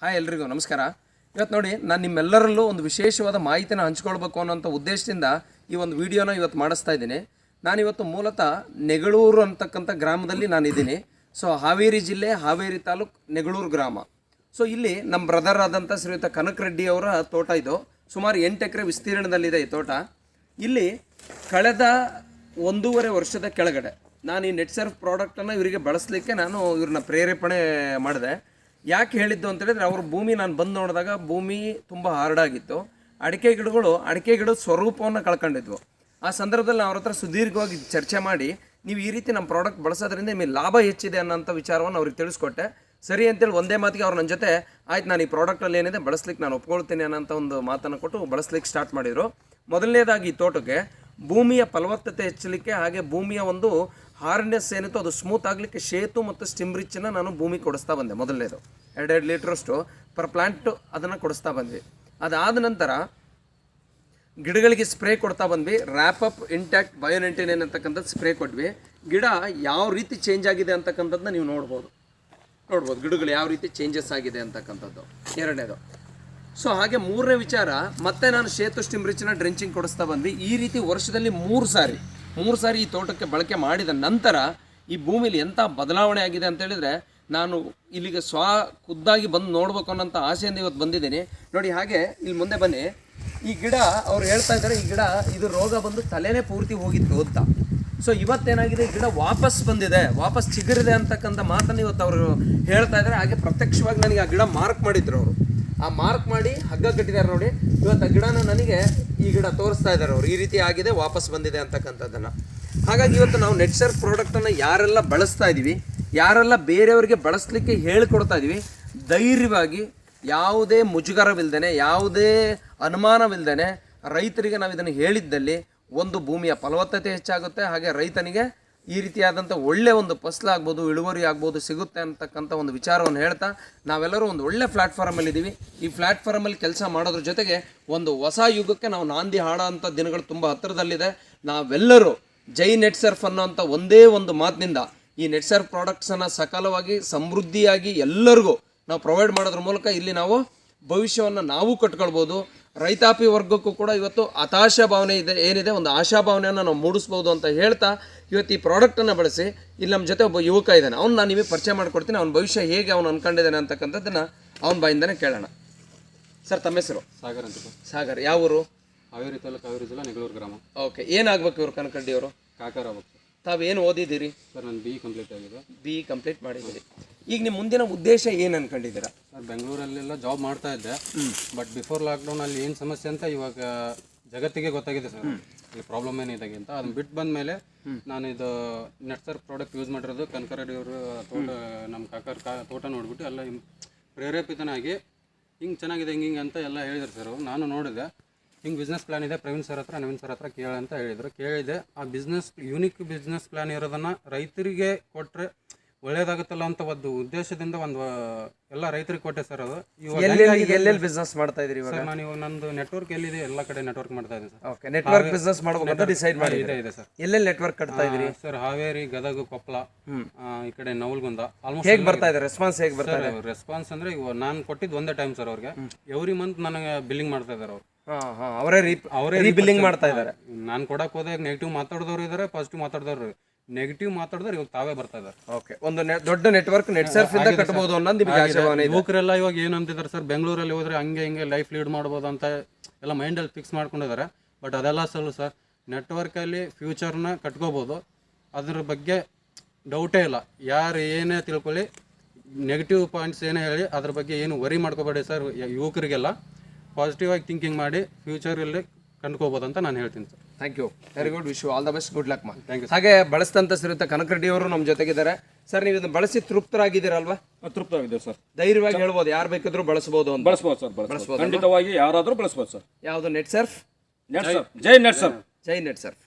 Hi ಎಲ್ರಿಗೂ ನಮಸ್ಕಾರ. ಇವತ್ತು ನೋಡಿ, ನಾನು ನಿಮ್ಮೆಲ್ಲರಲ್ಲೂ ಒಂದು ವಿಶೇಷವಾದ ಮಾಹಿತಿನ ಹಂಚ್ಕೊಳ್ಬೇಕು ಅನ್ನೋಂಥ ಉದ್ದೇಶದಿಂದ ಈ ಒಂದು ವಿಡಿಯೋನ ಇವತ್ತು ಮಾಡಿಸ್ತಾ ಇದ್ದೀನಿ. ನಾನಿವತ್ತು ಮೂಲತಃ ನೆಗಳೂರು ಅಂತಕ್ಕಂಥ ಗ್ರಾಮದಲ್ಲಿ ನಾನಿದ್ದೀನಿ. ಸೊ ಹಾವೇರಿ ಜಿಲ್ಲೆ, ಹಾವೇರಿ ತಾಲೂಕು, ನೆಗಳೂರು ಗ್ರಾಮ. ಸೊ ಇಲ್ಲಿ ನಮ್ಮ ಬ್ರದರ್ ಆದಂಥ ಶ್ರೀಯುತ ಕನಕ ರೆಡ್ಡಿ ಅವರ ತೋಟ ಇದು. ಸುಮಾರು 8 ಎಕರೆ ವಿಸ್ತೀರ್ಣದಲ್ಲಿದೆ ಈ ತೋಟ. ಇಲ್ಲಿ ಕಳೆದ 1.5 ವರ್ಷದ ಕೆಳಗಡೆ ನಾನು ಈ ನೆಟ್ ಸರ್ಫ್ ಪ್ರಾಡಕ್ಟನ್ನು ಇವರಿಗೆ ಬಳಸಲಿಕ್ಕೆ ನಾನು ಇವ್ರನ್ನ ಪ್ರೇರೇಪಣೆ ಮಾಡಿದೆ. ಯಾಕೆ ಹೇಳಿದ್ದು ಅಂತೇಳಿದರೆ, ಅವ್ರ ಭೂಮಿ ನಾನು ಬಂದು ನೋಡಿದಾಗ ಭೂಮಿ ತುಂಬ ಹಾರ್ಡಾಗಿತ್ತು. ಅಡಿಕೆ ಗಿಡದ ಸ್ವರೂಪವನ್ನು ಕಳ್ಕೊಂಡಿದ್ವು. ಆ ಸಂದರ್ಭದಲ್ಲಿ ನಾವು ಅವ್ರ ಹತ್ರ ಸುದೀರ್ಘವಾಗಿ ಚರ್ಚೆ ಮಾಡಿ, ನೀವು ಈ ರೀತಿ ನಮ್ಮ ಪ್ರಾಡಕ್ಟ್ ಬಳಸೋದ್ರಿಂದ ನಿಮಗೆ ಲಾಭ ಹೆಚ್ಚಿದೆ ಅನ್ನೋಂಥ ವಿಚಾರವನ್ನು ಅವ್ರಿಗೆ ತಿಳಿಸ್ಕೊಟ್ಟೆ. ಸರಿ ಅಂತೇಳಿ ಒಂದೇ ಮಾತಿಗೆ ಅವ್ರು ನನ್ನ ಜೊತೆ ಆಯ್ತು, ನಾನು ಈ ಪ್ರಾಡಕ್ಟಲ್ಲಿ ಏನಿದೆ ಬಳಸ್ಲಿಕ್ಕೆ ನಾನು ಒಪ್ಕೊಳ್ತೀನಿ ಅನ್ನೋಂಥ ಒಂದು ಮಾತನ್ನು ಕೊಟ್ಟು ಬಳಸ್ಲಿಕ್ಕೆ ಸ್ಟಾರ್ಟ್ ಮಾಡಿದರು. ಮೊದಲನೇದಾಗಿ ಈ ತೋಟಕ್ಕೆ ಭೂಮಿಯ ಫಲವತ್ತತೆ ಹೆಚ್ಚಲಿಕ್ಕೆ, ಹಾಗೆ ಭೂಮಿಯ ಒಂದು ಹಾರ್ಡ್ನೆಸ್ ಏನಿತ್ತು ಅದು ಸ್ಮೂತ್ ಆಗಲಿಕ್ಕೆ ಶೇತು ಮತ್ತು ಸ್ಟಿಮ್ ರಿಚ್ಚನ್ನು ನಾನು ಭೂಮಿ ಕೊಡಿಸ್ತಾ ಬಂದೆ. ಮೊದಲನೇದು 2 ಲೀಟ್ರಷ್ಟು ಪರ್ ಪ್ಲಾಂಟ್ ಅದನ್ನು ಕೊಡಿಸ್ತಾ ಬಂದ್ವಿ. ಅದಾದ ನಂತರ ಗಿಡಗಳಿಗೆ ಸ್ಪ್ರೇ ಕೊಡ್ತಾ ಬಂದ್ವಿ. ರ್ಯಾಪಪ್ ಇಂಟ್ಯಾಕ್ಟ್ ಬಯೋನೆಂಟಿನೇನ್ ಅಂತಕ್ಕಂಥದ್ದು ಸ್ಪ್ರೇ ಕೊಟ್ವಿ. ಗಿಡ ಯಾವ ರೀತಿ ಚೇಂಜ್ ಆಗಿದೆ ಅಂತಕ್ಕಂಥದ್ದನ್ನ ನೀವು ನೋಡ್ಬೋದು. ಗಿಡಗಳು ಯಾವ ರೀತಿ ಚೇಂಜಸ್ ಆಗಿದೆ ಅಂತಕ್ಕಂಥದ್ದು ಎರಡನೇದು. ಸೊ ಹಾಗೆ ಮೂರನೇ ವಿಚಾರ, ಮತ್ತೆ ನಾನು ಶೇತು ಸ್ಟಿಮ್ ರಿಚ್ನ ಡ್ರೆಂಚಿಂಗ್ ಕೊಡಿಸ್ತಾ ಬಂದ್ವಿ. ಈ ರೀತಿ ವರ್ಷದಲ್ಲಿ 3 ಸಾರಿ ಈ ತೋಟಕ್ಕೆ ಬಳಕೆ ಮಾಡಿದ ನಂತರ ಈ ಭೂಮಿಲಿ ಎಂಥ ಬದಲಾವಣೆ ಆಗಿದೆ ಅಂತೇಳಿದರೆ, ನಾನು ಇಲ್ಲಿಗೆ ಖುದ್ದಾಗಿ ಬಂದು ನೋಡ್ಬೇಕು ಅನ್ನೋಂಥ ಆಸೆಯಿಂದ ಇವತ್ತು ಬಂದಿದ್ದೀನಿ. ನೋಡಿ, ಹಾಗೆ ಇಲ್ಲಿ ಮುಂದೆ ಬನ್ನಿ. ಈ ಗಿಡ ಅವ್ರು ಹೇಳ್ತಾ ಇದ್ದಾರೆ, ಈ ಗಿಡ ಇದು ರೋಗ ಬಂದು ತಲೆನೇ ಪೂರ್ತಿ ಹೋಗಿತ್ತು ಅಂತ. ಸೊ ಇವತ್ತೇನಾಗಿದೆ, ಈ ಗಿಡ ವಾಪಸ್ ಬಂದಿದೆ, ವಾಪಸ್ ಚಿಗುರಿದೆ ಅಂತಕ್ಕಂಥ ಮಾತನ್ನು ಇವತ್ತು ಅವರು ಹೇಳ್ತಾ ಇದ್ದಾರೆ. ಹಾಗೆ ಪ್ರತ್ಯಕ್ಷವಾಗಿ ನನಗೆ ಆ ಗಿಡ ಮಾರ್ಕ್ ಮಾಡಿದ್ರು ಅವರು. ಆ ಮಾರ್ಕ್ ಮಾಡಿ ಹಗ್ಗ ಕಟ್ಟಿದ್ದಾರೆ ನೋಡಿ. ಇವತ್ತು ಆ ಗಿಡನ ನನಗೆ ಈ ಗಿಡ ತೋರಿಸ್ತಾ ಇದ್ದಾರೆ ಅವರು, ಈ ರೀತಿ ಆಗಿದೆ, ವಾಪಸ್ ಬಂದಿದೆ ಅಂತಕ್ಕಂಥದ್ದನ್ನು. ಹಾಗಾಗಿ ಇವತ್ತು ನಾವು ನೆಟ್ ಸರ್ಫ್ ಪ್ರಾಡಕ್ಟನ್ನು ಯಾರೆಲ್ಲ ಬಳಸ್ತಾ ಇದ್ದೀವಿ, ಯಾರೆಲ್ಲ ಬೇರೆಯವರಿಗೆ ಬಳಸಲಿಕ್ಕೆ ಹೇಳಿಕೊಡ್ತಾ ಇದ್ದೀವಿ, ಧೈರ್ಯವಾಗಿ ಯಾವುದೇ ಮುಜುಗರವಿಲ್ಲದೇ, ಯಾವುದೇ ಅನುಮಾನವಿಲ್ಲದೇ ರೈತರಿಗೆ ನಾವು ಇದನ್ನು ಹೇಳಿದ್ದಲ್ಲಿ ಒಂದು ಭೂಮಿಯ ಫಲವತ್ತತೆ ಹೆಚ್ಚಾಗುತ್ತೆ, ಹಾಗೆ ರೈತನಿಗೆ ಈ ರೀತಿಯಾದಂಥ ಒಳ್ಳೆ ಒಂದು ಫಸಲಾಗ್ಬೋದು, ಇಳುವರಿ ಆಗ್ಬೋದು, ಸಿಗುತ್ತೆ ಅಂತಕ್ಕಂಥ ಒಂದು ವಿಚಾರವನ್ನು ಹೇಳ್ತಾ ನಾವೆಲ್ಲರೂ ಒಂದು ಒಳ್ಳೆ ಪ್ಲ್ಯಾಟ್ಫಾರ್ಮಲ್ಲಿದ್ದೀವಿ. ಈ ಪ್ಲ್ಯಾಟ್ಫಾರ್ಮಲ್ಲಿ ಕೆಲಸ ಮಾಡೋದ್ರ ಜೊತೆಗೆ ಒಂದು ಹೊಸ ಯುಗಕ್ಕೆ ನಾವು ನಾಂದಿ ಹಾಡೋಂಥ ದಿನಗಳು ತುಂಬ ಹತ್ತಿರದಲ್ಲಿದೆ. ನಾವೆಲ್ಲರೂ ಜೈ ನೆಟ್ ಸರ್ಫ್ ಅನ್ನೋಂಥ ಒಂದೇ ಒಂದು ಮಾತಿನಿಂದ ಈ ನೆಟ್ ಸರ್ಫ್ ಪ್ರಾಡಕ್ಟ್ಸನ್ನು ಸಕಾಲವಾಗಿ ಸಮೃದ್ಧಿಯಾಗಿ ಎಲ್ಲರಿಗೂ ನಾವು ಪ್ರೊವೈಡ್ ಮಾಡೋದ್ರ ಮೂಲಕ ಇಲ್ಲಿ ನಾವು ಭವಿಷ್ಯವನ್ನು ನಾವು ಕಟ್ಕೊಳ್ಬೋದು. ರೈತಾಪಿ ವರ್ಗಕ್ಕೂ ಕೂಡ ಇವತ್ತು ಹತಾಶ ಭಾವನೆ ಇದೆ, ಏನಿದೆ ಒಂದು ಆಶಾಭಾವನೆಯನ್ನು ನಾವು ಮೂಡಿಸ್ಬೋದು ಅಂತ ಹೇಳ್ತಾ ಇವತ್ತು ಈ ಪ್ರಾಡಕ್ಟನ್ನು ಬಳಸಿ ಇಲ್ಲಿ ನಮ್ಮ ಜೊತೆ ಒಬ್ಬ ಯುವಕ ಇದ್ದಾನೆ. ಅವ್ನು ನಾನು ನಿಮಗೆ ಪರಿಚಯ ಮಾಡಿಕೊಡ್ತೀನಿ. ಅವ್ನ ಭವಿಷ್ಯ ಹೇಗೆ ಅವನು ಅಂದ್ಕೊಂಡಿದ್ದಾನೆ ಅಂತಕ್ಕಂಥದ್ದನ್ನು ಅವನ ಬಾಯಿಂದನೇ ಕೇಳೋಣ. ಸರ್, ತಮ್ಮ ಹೆಸರು? ಸಾಗರ್ ಅಂತ. ಸಾಗರ್, ಯಾವ ಊರು? ಹಾವೇರಿ ತಾಲೂಕು, ಹಾವೇರಿ ಜಿಲ್ಲಾ, ನೆಗಳೂರು ಗ್ರಾಮ. ಓಕೆ, ಏನಾಗಬೇಕು ಇವರು ಕನಕರೆಡ್ಡಿ ಅವರು? ಕಾಕಾರ ಆಗ್ಬೇಕು ಸರ್. ತಾವೇನು ಓದಿದ್ದೀರಿ? ಸರ್, ನಾನು BE ಕಂಪ್ಲೀಟ್ ಆಗಿದೆ. BE ಕಂಪ್ಲೀಟ್ ಮಾಡಿದ್ದೀರಿ. ಈಗ ನಿಮ್ಮ ಮುಂದಿನ ಉದ್ದೇಶ ಏನು ಅನ್ಕೊಂಡಿದ್ದೀರಾ? ಸರ್, ಬೆಂಗಳೂರಲ್ಲೆಲ್ಲ ಜಾಬ್ ಮಾಡ್ತಾ ಇದ್ದೆ. ಬಟ್ ಬಿಫೋರ್ ಲಾಕ್ಡೌನಲ್ಲಿ ಏನು ಸಮಸ್ಯೆ ಅಂತ ಇವಾಗ ಜಗತ್ತಿಗೆ ಗೊತ್ತಾಗಿದೆ ಸರ್, ಇಲ್ಲಿ ಪ್ರಾಬ್ಲಮ್ ಏನಿದೆ ಅಂತ. ಅದನ್ನ ಬಿಟ್ಟು ಬಂದ ಮೇಲೆ ನಾನು ಇದು ನೆಟ್ ಸರ್ಫ್ ಪ್ರಾಡಕ್ಟ್ ಯೂಸ್ ಮಾಡಿರೋದು ಕನಕರೆಡ್ಡಿ ಅವರು ತೋಟ, ನಮ್ಮ ಕಾಕರ ತೋಟ ನೋಡಿಬಿಟ್ಟು ಎಲ್ಲ ಪ್ರೇರೇಪಿತನಾಗಿ ಹಿಂಗೆ ಚೆನ್ನಾಗಿದೆ ಹಿಂಗೆ ಅಂತ ಎಲ್ಲ ಹೇಳಿದ್ರು ಸರ್. ನಾನು ನೋಡಿದೆ, ಹಿಂಗೆ ಬಿಸ್ನೆಸ್ ಪ್ಲಾನ್ ಇದೆ ನವೀನ್ ಸರ್ ಹತ್ರ ಕೇಳ ಅಂತ ಹೇಳಿದರು. ಕೇಳಿದೆ. ಆ ಯೂನಿಕ್ ಬಿಸ್ನೆಸ್ ಪ್ಲಾನ್ ಇರೋದನ್ನು ರೈತರಿಗೆ ಕೊಟ್ಟರೆ ಒಳ್ಳೇದಾಗುತ್ತಲ್ಲ ಅಂತ ಒಂದು ಉದ್ದೇಶದಿಂದ ಎಲ್ಲ ರೈತರಿಗೆ ಕೊಟ್ಟೆ ಸರ್. ಅದು ಎಲ್ಲೆಲ್ಲಿ ಬಿಸ್ನೆಸ್ ಮಾಡ್ತಾ ಇದ್ದೀರಿ ಇವಾಗ? ಸರ್, ನಾನು ಇವಾಗ ನಂದು ನೆಟ್ವರ್ಕ್ ಎಲ್ಲಿದೆ ಎಲ್ಲ ಕಡೆ ನೆಟ್ವರ್ಕ್ ಮಾಡ್ತಾ ಇದ್ದೀನಿ ಸರ್. ಓಕೆ, ನೆಟ್ವರ್ಕ್ ಬಿಸ್ನೆಸ್ ಮಾಡಬೇಕು ಅಂತ ಡಿಸೈಡ್ ಮಾಡಿ ಇದೆ ಸರ್. ಎಲ್ಲೆಲ್ಲಿ ನೆಟ್ವರ್ಕ್ ಕಟ್ತಾ ಇದ್ದೀರಿ ಸರ್? ಹಾವೇರಿ, ಗದಗ, ಕೊಪ್ಪಳ, ಈ ಕಡೆ ನವಲ್ಗುಂದ. ಆಲ್ಮೋಸ್ಟ್ ಹೇಗೆ ಬರ್ತಾ ಇದೆ ರೆಸ್ಪಾನ್ಸ್? ಹೇಗೆ ಬರ್ತಾ ಇದೆ ರೆಸ್ಪಾನ್ಸ್ ಅಂದ್ರೆ ಇವಾಗ ನಾನು ಕೊಟ್ಟಿದ್ದು ಒಂದೇ ಟೈಮ್ ಸರ್ ಅವ್ರಿಗೆ. ಎವ್ರಿ ಮಂತ್ ನನಗೆ ಬಿಲ್ಲಿಂಗ್ ಮಾಡ್ತಾ ಇದ್ದಾರೆ ಅವರು. ಅವರೇ ರೀಬಿಲ್ಲಿಂಗ್ ಮಾಡ್ತಾ ಇದ್ದಾರೆ. ನಾನು ಕೊಡಕ್ಕೆ ಹೋದಾಗ ನೆಗೆಟಿವ್ ಮಾತಾಡಿದವರು ಇದ್ದಾರೆ, ಪಾಸಿಟಿವ್ ಮಾತಾಡಿದವರು. ನೆಗೆಟಿವ್ ಮಾತಾಡಿದ್ರೆ ಇವಾಗ ತಾವೇ ಬರ್ತಾ ಇದ್ದಾರೆ. ಓಕೆ, ಒಂದು ದೊಡ್ಡ ನೆಟ್ವರ್ಕ್ ನೆಟ್ ಸರ್ಫ್ ಇಂದ ಕಟ್ಟಬಹುದು ಅನ್ನೋದು ನಿಮಗೆ ಆಶಾಭಾವನೆ ಇದೆ. ಯುವಕರೆಲ್ಲ ಇವಾಗ ಏನು ಅಂತಿದ್ದಾರೆ ಸರ್, ಬೆಂಗಳೂರಲ್ಲಿ ಹೋದ್ರೆ ಹಿಂಗೆ ಲೈಫ್ ಲೀಡ್ ಮಾಡ್ಬೋದು ಅಂತ ಎಲ್ಲ ಮೈಂಡಲ್ಲಿ ಫಿಕ್ಸ್ ಮಾಡ್ಕೊಂಡಿದ್ದಾರೆ. ಬಟ್ ಅದೆಲ್ಲ ಸರ್, ನೆಟ್ವರ್ಕಲ್ಲಿ ಫ್ಯೂಚರ್ನ ಕಟ್ಕೋಬೋದು, ಅದ್ರ ಬಗ್ಗೆ ಡೌಟೇ ಇಲ್ಲ. ಯಾರು ಏನೇ ತಿಳ್ಕೊಳ್ಳಿ, ನೆಗೆಟಿವ್ ಪಾಯಿಂಟ್ಸ್ ಏನೇ ಹೇಳಿ ಅದ್ರ ಬಗ್ಗೆ ಏನು ವರಿ ಮಾಡ್ಕೋಬೇಡಿ ಸರ್. ಯುವಕರಿಗೆಲ್ಲ ಪಾಸಿಟಿವ್ ಆಗಿ ಥಿಂಕಿಂಗ್ ಮಾಡಿ ಫ್ಯೂಚರಲ್ಲಿ ಕಂಡ್ಕೋಬೋದು ಅಂತ ನಾನು ಹೇಳ್ತೀನಿ sir. Thank you, very good, wish you all the best, good luck ಮಾ. Thank you. ಹಾಗೆ ಬಳಸಿದಂಥ ಶ್ರೀಯುತ ಕನಕರೆಡ್ಡಿ ಅವರು ನಮ್ಮ ಜೊತೆಗಿದ್ದಾರೆ. ಸರ್, ನೀವು ಇದನ್ನು ಬಳಸಿ ತೃಪ್ತರಾಗಿದ್ದೀರಲ್ವಾ? ತೃಪ್ತವಾಗಿದೆ ಸರ್. ಧೈರ್ಯವಾಗಿ ಹೇಳ್ಬೋದು, ಯಾರು ಬೇಕಾದ್ರೂ ಬಳಸಬಹುದು ಅಂತ. ಬಳಸಬಹುದು ಸರ್, ಬಳಸಬಹುದು, ಖಂಡಿತವಾಗಿ ಯಾರಾದರೂ ಬಳಸಬಹುದು ಸರ್. ಯಾವುದು? Net surf. Jai net surf. Jai net Surf.